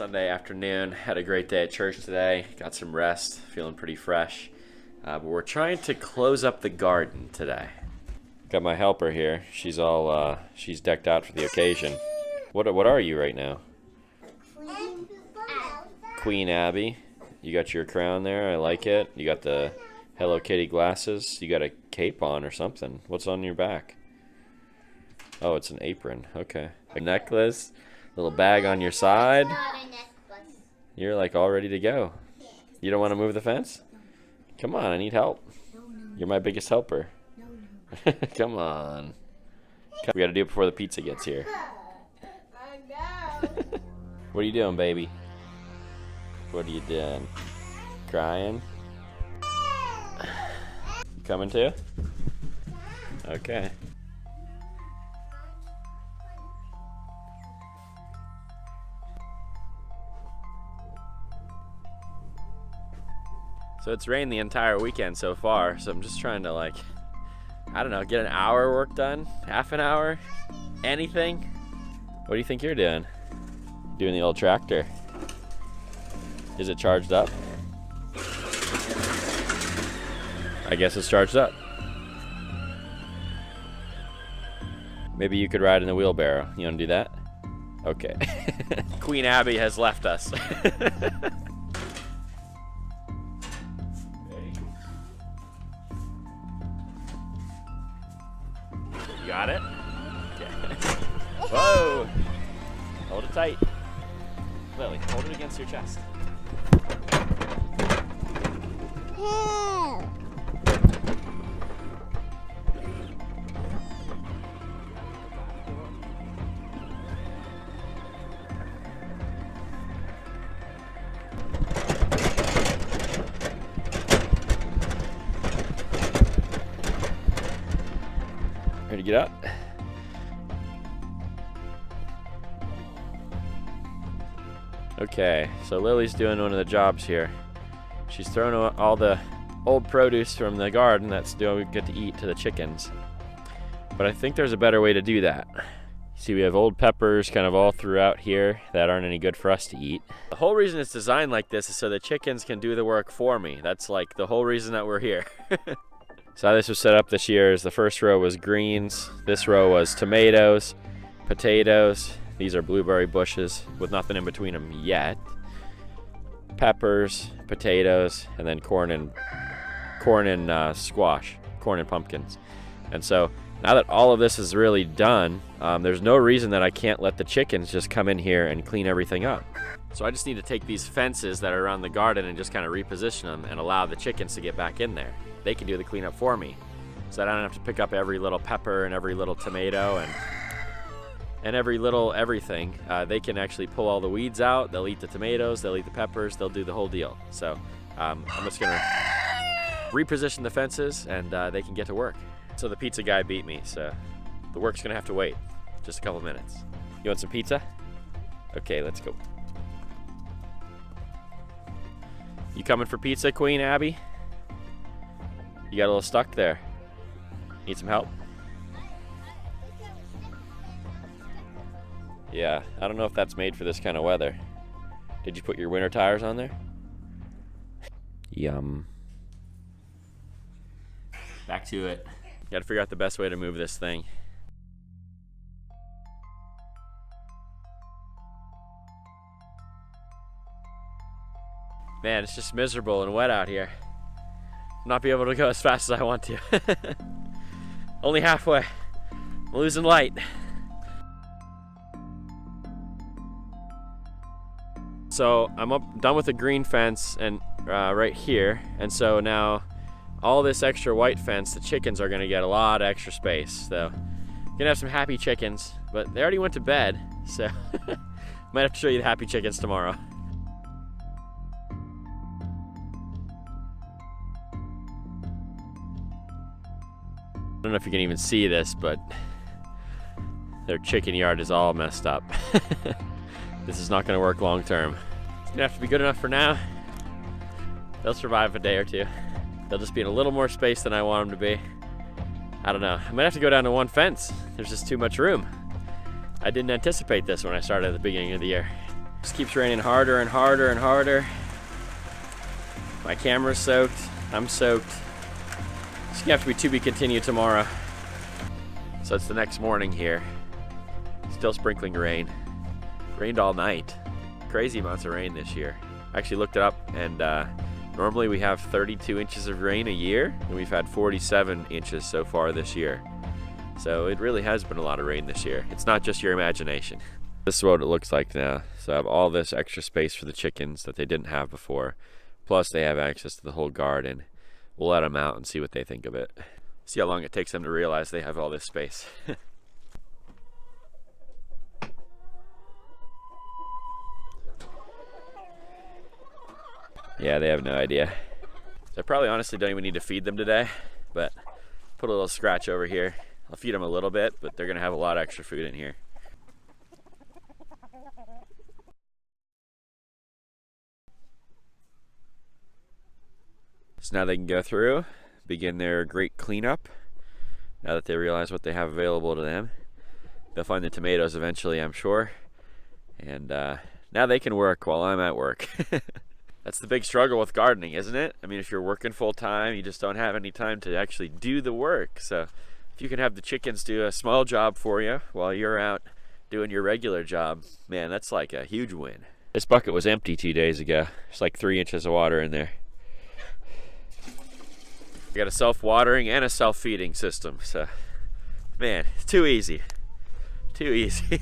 Sunday afternoon, had a great day at church today, got some rest, feeling pretty fresh. But we're trying to close up the garden today. Got my helper here. She's all she's decked out for the occasion. What are you right now? Queen Abby. You got your crown there. I like it. You got the Hello Kitty glasses. You got a cape on or something. What's on your back? Oh, it's an apron. Okay. A necklace. Little bag on your side. You're like all ready to go. You don't want to move the fence? Come on, I need help. You're my biggest helper. Come on. We gotta do it before the pizza gets here. What are you doing, baby? What are you doing? Crying? You coming too? Okay. So it's rained the entire weekend so far, so I'm just trying to, like, I don't know, get an hour work done, half an hour, anything. What do you think you're doing? Doing the old tractor. Is it charged up? I guess it's charged up. Maybe you could ride in the wheelbarrow. You want to do that? Okay. Queen Abby has left us. You got it? Okay. Whoa! Hold it tight. Lily, hold it against your chest. Ready to get up? Okay, so Lily's doing one of the jobs here. She's throwing all the old produce from the garden that's we get to eat to the chickens. But I think there's a better way to do that. See, we have old peppers kind of all throughout here that aren't any good for us to eat. The whole reason it's designed like this is so the chickens can do the work for me. That's like the whole reason that we're here. So how this was set up this year is the first row was greens, this row was tomatoes, potatoes, these are blueberry bushes with nothing in between them yet, peppers, potatoes, and then corn and squash, corn and pumpkins. And so now that all of this is really done, there's no reason that I can't let the chickens just come in here and clean everything up. So I just need to take these fences that are around the garden and just kind of reposition them and allow the chickens to get back in there. They can do the cleanup for me, so that I don't have to pick up every little pepper and every little tomato and every little everything. They can actually pull all the weeds out. They'll eat the tomatoes, they'll eat the peppers, they'll do the whole deal. So I'm just gonna reposition the fences and they can get to work. So the pizza guy beat me, so the work's gonna have to wait just a couple minutes. You want some pizza? Okay, let's go. You coming for pizza, Queen Abby? You got a little stuck there. Need some help? Yeah, I don't know if that's made for this kind of weather. Did you put your winter tires on there? Yum. Back to it. Gotta figure out the best way to move this thing. Man, it's just miserable and wet out here. Not be able to go as fast as I want to. Only halfway. I'm losing light. So I'm done with the green fence and right here, and so now all this extra white fence, the chickens are gonna get a lot of extra space. So gonna have some happy chickens, but they already went to bed, so might have to show you the happy chickens tomorrow. I don't know if you can even see this, but their chicken yard is all messed up. This is not going to work long term. It's going to have to be good enough for now. They'll survive a day or two. They'll just be in a little more space than I want them to be. I don't know. I might have to go down to one fence. There's just too much room. I didn't anticipate this when I started at the beginning of the year. Just keeps raining harder and harder and harder. My camera's soaked, I'm soaked. It's gonna have to be to be continued tomorrow. So it's the next morning here. Still sprinkling rain. Rained all night. Crazy amounts of rain this year. I actually looked it up, and normally we have 32 inches of rain a year, and we've had 47 inches so far this year. So it really has been a lot of rain this year. It's not just your imagination. This is what it looks like now. So I have all this extra space for the chickens that they didn't have before. Plus they have access to the whole garden. We'll let them out and see what they think of it. See how long it takes them to realize they have all this space. Yeah, they have no idea. So I probably honestly don't even need to feed them today, but put a little scratch over here. I'll feed them a little bit, but they're gonna have a lot of extra food in here. So now they can go through, begin their great cleanup. Now that they realize what they have available to them. They'll find the tomatoes eventually, I'm sure. And now they can work while I'm at work. That's the big struggle with gardening, isn't it? I mean, if you're working full time, you just don't have any time to actually do the work. So if you can have the chickens do a small job for you while you're out doing your regular job, man, that's like a huge win. This bucket was empty 2 days ago. There's like 3 inches of water in there. We got a self-watering and a self-feeding system. So, man, it's too easy. Too easy.